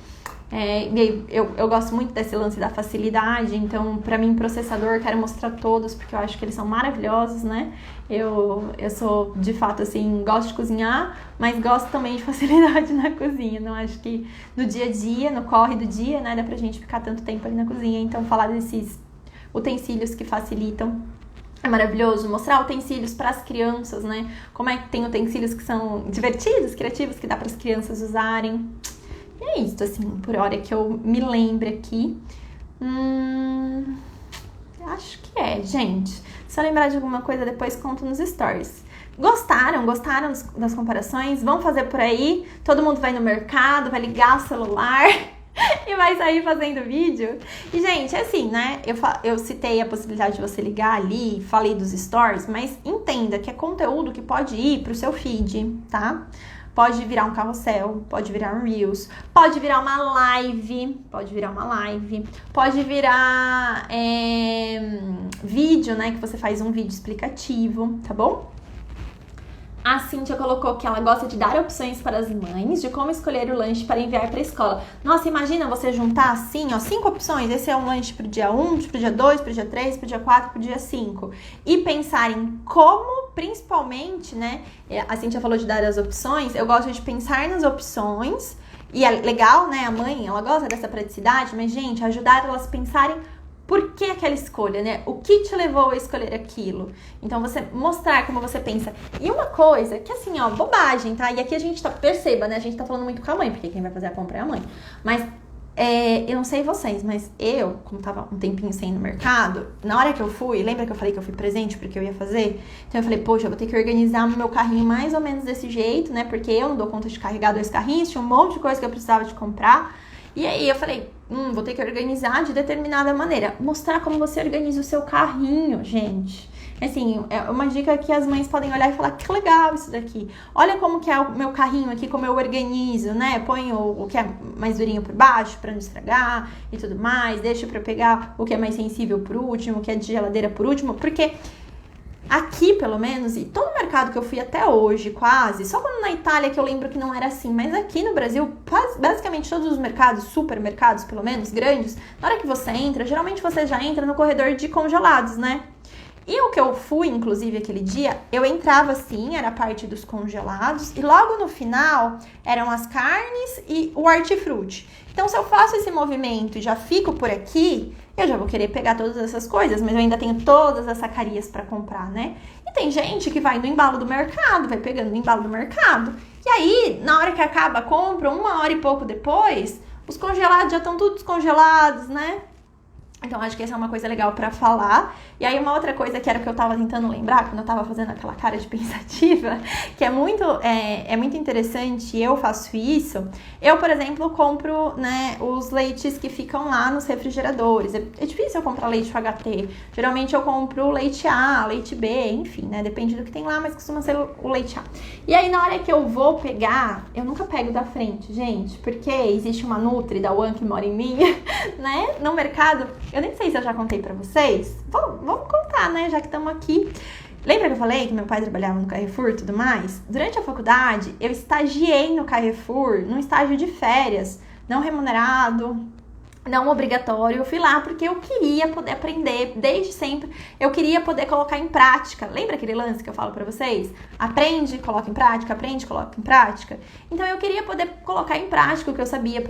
Speaker 1: Eu gosto muito desse lance da facilidade, então pra mim processador quero mostrar todos porque eu acho que eles são maravilhosos, né? Eu sou de fato assim, gosto de cozinhar, mas gosto também de facilidade na cozinha. Não acho que no dia a dia, no corre do dia, né, dá pra gente ficar tanto tempo ali na cozinha. Então falar desses utensílios que facilitam é maravilhoso. Mostrar utensílios para as crianças, né? Como é que tem utensílios que são divertidos, criativos, que dá para as crianças usarem. E é isso, assim, por hora que eu me lembre aqui. Acho que gente. Se eu lembrar de alguma coisa, depois conto nos stories. Gostaram das comparações? Vão fazer por aí? Todo mundo vai no mercado, vai ligar o celular e vai sair fazendo vídeo? E, gente, assim, né? Eu citei a possibilidade de você ligar ali, falei dos stories, mas entenda que é conteúdo que pode ir pro seu feed, tá? Pode virar um carrossel, pode virar um Reels, pode virar uma live, pode virar vídeo, né? Que você faz um vídeo explicativo, tá bom? A Cíntia colocou que ela gosta de dar opções para as mães de como escolher o lanche para enviar para a escola. Nossa, imagina você juntar assim, 5 opções. Esse é um lanche pro dia 1, pro dia 2, pro dia 3, pro dia 4, pro dia 5. E pensar em como, principalmente, né? A Cíntia falou de dar as opções. Eu gosto de pensar nas opções. E é legal, né? A mãe, ela gosta dessa praticidade. Mas, gente, ajudar elas a pensarem por que aquela escolha, né? O que te levou a escolher aquilo? Então, você mostrar como você pensa. E uma coisa que, assim, bobagem, tá? E aqui a gente perceba, né? A gente tá falando muito com a mãe, porque quem vai fazer a compra é a mãe. Mas, eu não sei vocês, mas eu, como tava um tempinho sem ir no mercado, na hora que eu fui, lembra que eu falei que eu fui presente porque eu ia fazer? Então, eu falei, poxa, eu vou ter que organizar o meu carrinho mais ou menos desse jeito, né? Porque eu não dou conta de carregar 2 carrinhos, tinha um monte de coisa que eu precisava de comprar. E aí eu falei, vou ter que organizar de determinada maneira. Mostrar como você organiza o seu carrinho, gente. Assim, é uma dica que as mães podem olhar e falar, que legal isso daqui. Olha como que é o meu carrinho aqui, como eu organizo, né? Põe o que é mais durinho por baixo pra não estragar e tudo mais. Deixa pra eu pegar o que é mais sensível por último, o que é de geladeira por último. Porque aqui, pelo menos, e todo mercado que eu fui até hoje, quase, só quando na Itália que eu lembro que não era assim, mas aqui no Brasil, basicamente todos os mercados, supermercados, pelo menos, grandes, na hora que você entra, geralmente você já entra no corredor de congelados, né? E o que eu fui, inclusive, aquele dia, eu entrava assim, era a parte dos congelados, e logo no final eram as carnes e o hortifruti. Então, se eu faço esse movimento e já fico por aqui, eu já vou querer pegar todas essas coisas, mas eu ainda tenho todas as sacarias para comprar, né? E tem gente que vai no embalo do mercado, vai pegando no embalo do mercado, e aí, na hora que acaba a compra, 1 hora e pouco depois, os congelados já estão todos congelados, né? Então, acho que essa é uma coisa legal pra falar. E aí, uma outra coisa que era o que eu tava tentando lembrar, quando eu tava fazendo aquela cara de pensativa, que é muito interessante, eu faço isso. Eu, por exemplo, compro, né, os leites que ficam lá nos refrigeradores. É difícil eu comprar leite UHT. Geralmente, eu compro leite A, leite B, enfim, né? Depende do que tem lá, mas costuma ser o leite A. E aí, na hora que eu vou pegar, eu nunca pego da frente, gente, porque existe uma Nutri da One que mora em mim, né, no mercado. Eu nem sei se eu já contei pra vocês. Vamos contar, né? Já que estamos aqui. Lembra que eu falei que meu pai trabalhava no Carrefour e tudo mais? Durante a faculdade, eu estagiei no Carrefour, num estágio de férias, não remunerado, não obrigatório. Eu fui lá porque eu queria poder aprender, desde sempre. Eu queria poder colocar em prática. Lembra aquele lance que eu falo pra vocês? Aprende, coloca em prática, aprende, coloca em prática. Então, eu queria poder colocar em prática o que eu sabia.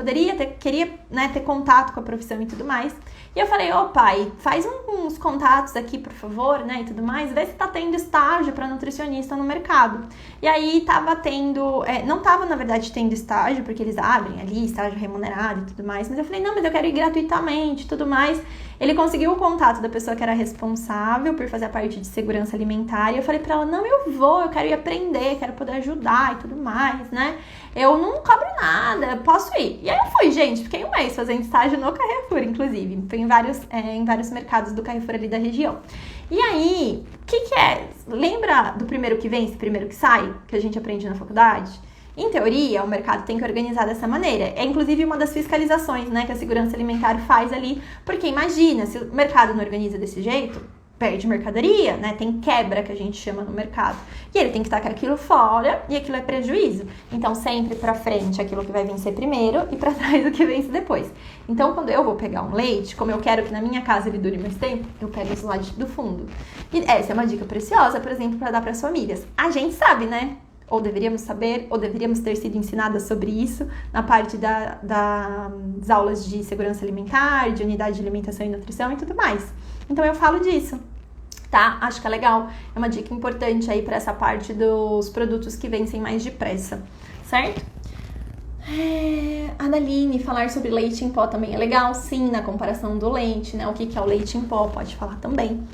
Speaker 1: Queria, né, ter contato com a profissão e tudo mais. E eu falei, ô pai, faz uns contatos aqui, por favor, né, e tudo mais. Vê se tá tendo estágio pra nutricionista no mercado. E aí, tava tendo... não tava, na verdade, tendo estágio, porque eles abrem ali, estágio remunerado e tudo mais. Mas eu falei, não, mas eu quero ir gratuitamente e tudo mais. Ele conseguiu o contato da pessoa que era responsável por fazer a parte de segurança alimentar. E eu falei pra ela, não, eu quero ir aprender, quero poder ajudar e tudo mais, né? Eu não cobro nada, posso ir. E aí eu fui, gente, fiquei 1 mês fazendo estágio no Carrefour, inclusive. Fui em vários mercados do Carrefour ali da região. E aí, o que é? Lembra do primeiro que vence, primeiro que sai, que a gente aprende na faculdade? Em teoria, o mercado tem que organizar dessa maneira. É inclusive uma das fiscalizações, né, que a segurança alimentar faz ali. Porque imagina, se o mercado não organiza desse jeito, perde mercadoria, né? Tem quebra, que a gente chama no mercado. E ele tem que tacar aquilo fora e aquilo é prejuízo. Então, sempre pra frente aquilo que vai vencer primeiro e pra trás o que vence depois. Então, quando eu vou pegar um leite, como eu quero que na minha casa ele dure mais tempo, eu pego esse lá do fundo. E essa é uma dica preciosa, por exemplo, pra dar pras famílias. A gente sabe, né? Ou deveríamos saber, ou deveríamos ter sido ensinadas sobre isso na parte das aulas de segurança alimentar, de unidade de alimentação e nutrição e tudo mais. Então, eu falo disso, tá? Acho que é legal. É uma dica importante aí para essa parte dos produtos que vencem mais depressa, certo? Adaline, falar sobre leite em pó também é legal, sim, na comparação do leite, né? O que é o leite em pó, pode falar também.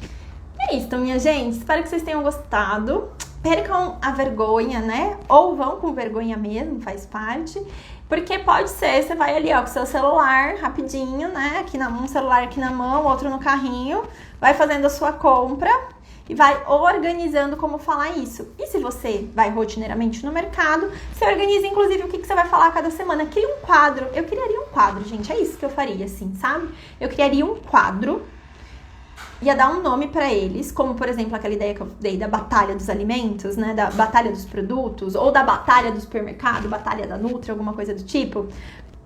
Speaker 1: É isso, minha gente. Espero que vocês tenham gostado. Percam a vergonha, né? Ou vão com vergonha mesmo, faz parte. Porque pode ser, você vai ali, ó, com seu celular, rapidinho, né? Um celular aqui na mão, outro no carrinho. Vai fazendo a sua compra e vai organizando como falar isso. E se você vai rotineiramente no mercado, você organiza, inclusive, o que você vai falar cada semana. Cria um quadro. Eu criaria um quadro, gente. É isso que eu faria, assim, sabe? Eu criaria um quadro. Ia dar um nome para eles, como, por exemplo, aquela ideia que eu dei da batalha dos alimentos, né? Da batalha dos produtos, ou da batalha do supermercado, batalha da Nutri, alguma coisa do tipo,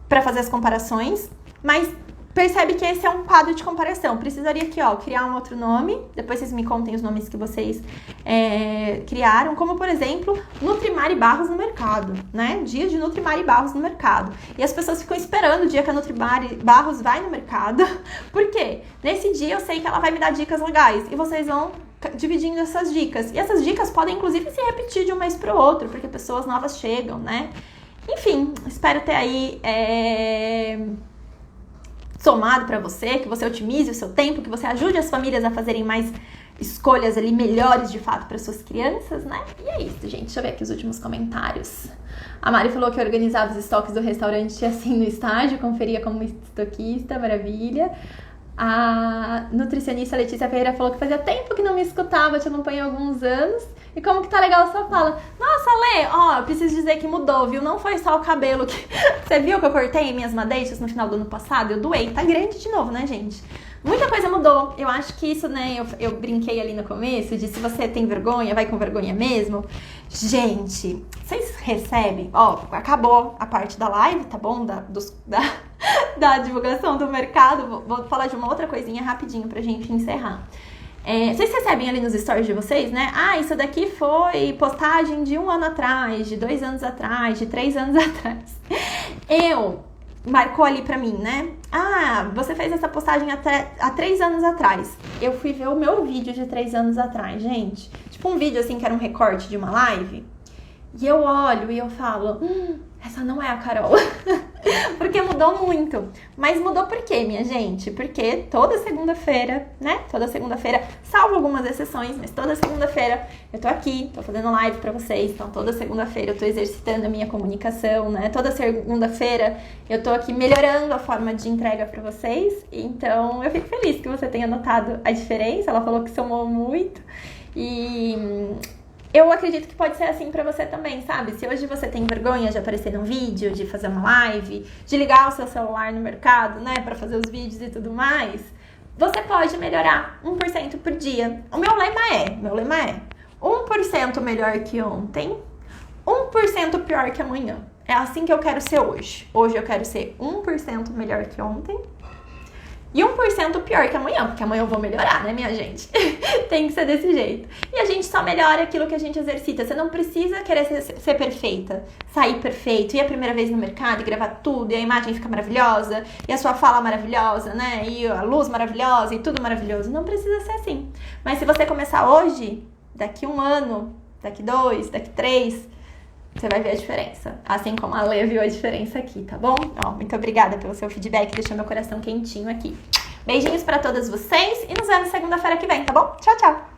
Speaker 1: para fazer as comparações. Mas percebe que esse é um quadro de comparação. Precisaria aqui, ó, criar um outro nome. Depois vocês me contem os nomes que vocês criaram. Como, por exemplo, Nutrimari Barros no mercado, né? Dia de Nutrimari Barros no mercado. E as pessoas ficam esperando o dia que a Nutrimari Barros vai no mercado. Por quê? Nesse dia eu sei que ela vai me dar dicas legais. E vocês vão dividindo essas dicas. E essas dicas podem, inclusive, se repetir de um mês para o outro, porque pessoas novas chegam, né? Enfim, espero ter aí... somado para você, que você otimize o seu tempo, que você ajude as famílias a fazerem mais escolhas ali melhores de fato para suas crianças, né? E é isso, gente. Deixa eu ver aqui os últimos comentários. A Mari falou que organizava os estoques do restaurante assim no estágio, conferia como estoquista, maravilha. A nutricionista Letícia Ferreira falou que fazia tempo que não me escutava, te acompanho há alguns anos. E como que tá legal a sua fala. Nossa, Lê, ó, eu preciso dizer que mudou, viu? Não foi só o cabelo que... Você viu que eu cortei minhas madeixas no final do ano passado? Eu doei, tá grande de novo, né, gente? Muita coisa mudou. Eu acho que isso, né, eu brinquei ali no começo de se você tem vergonha, vai com vergonha mesmo. Gente, vocês recebem... Ó, acabou a parte da live, tá bom? Da divulgação do mercado. Vou falar de uma outra coisinha rapidinho pra gente encerrar. Vocês recebem ali nos stories de vocês, né? Ah, isso daqui foi postagem de 1 ano atrás, de 2 anos atrás, de 3 anos atrás. Marcou ali pra mim, né? Ah, você fez essa postagem há 3 anos atrás. Eu fui ver o meu vídeo de 3 anos atrás, gente. Tipo um vídeo assim que era um recorte de uma live. E eu olho e eu falo, essa não é a Carol. Porque mudou muito. Mas mudou por quê, minha gente? Porque toda segunda-feira, né? Toda segunda-feira, salvo algumas exceções, mas toda segunda-feira eu tô aqui, tô fazendo live pra vocês. Então toda segunda-feira eu tô exercitando a minha comunicação, né? Toda segunda-feira eu tô aqui melhorando a forma de entrega pra vocês. Então eu fico feliz que você tenha notado a diferença. Ela falou que somou muito. E eu acredito que pode ser assim pra você também, sabe? Se hoje você tem vergonha de aparecer num vídeo, de fazer uma live, de ligar o seu celular no mercado, né, pra fazer os vídeos e tudo mais, você pode melhorar 1% por dia. O meu lema é 1% melhor que ontem, 1% pior que amanhã. É assim que eu quero ser hoje. Hoje eu quero ser 1% melhor que ontem e 1% pior que amanhã, porque amanhã eu vou melhorar, né, minha gente? Tem que ser desse jeito. E a gente só melhora aquilo que a gente exercita. Você não precisa querer ser perfeita, sair perfeito, ir a primeira vez no mercado e gravar tudo, e a imagem fica maravilhosa, e a sua fala maravilhosa, né? E a luz maravilhosa, e tudo maravilhoso. Não precisa ser assim. Mas se você começar hoje, daqui 1 ano, daqui 2, daqui 3... você vai ver a diferença, assim como a Lê viu a diferença aqui, tá bom? Ó, muito obrigada pelo seu feedback, deixou meu coração quentinho aqui. Beijinhos pra todas vocês e nos vemos segunda-feira que vem, tá bom? Tchau, tchau!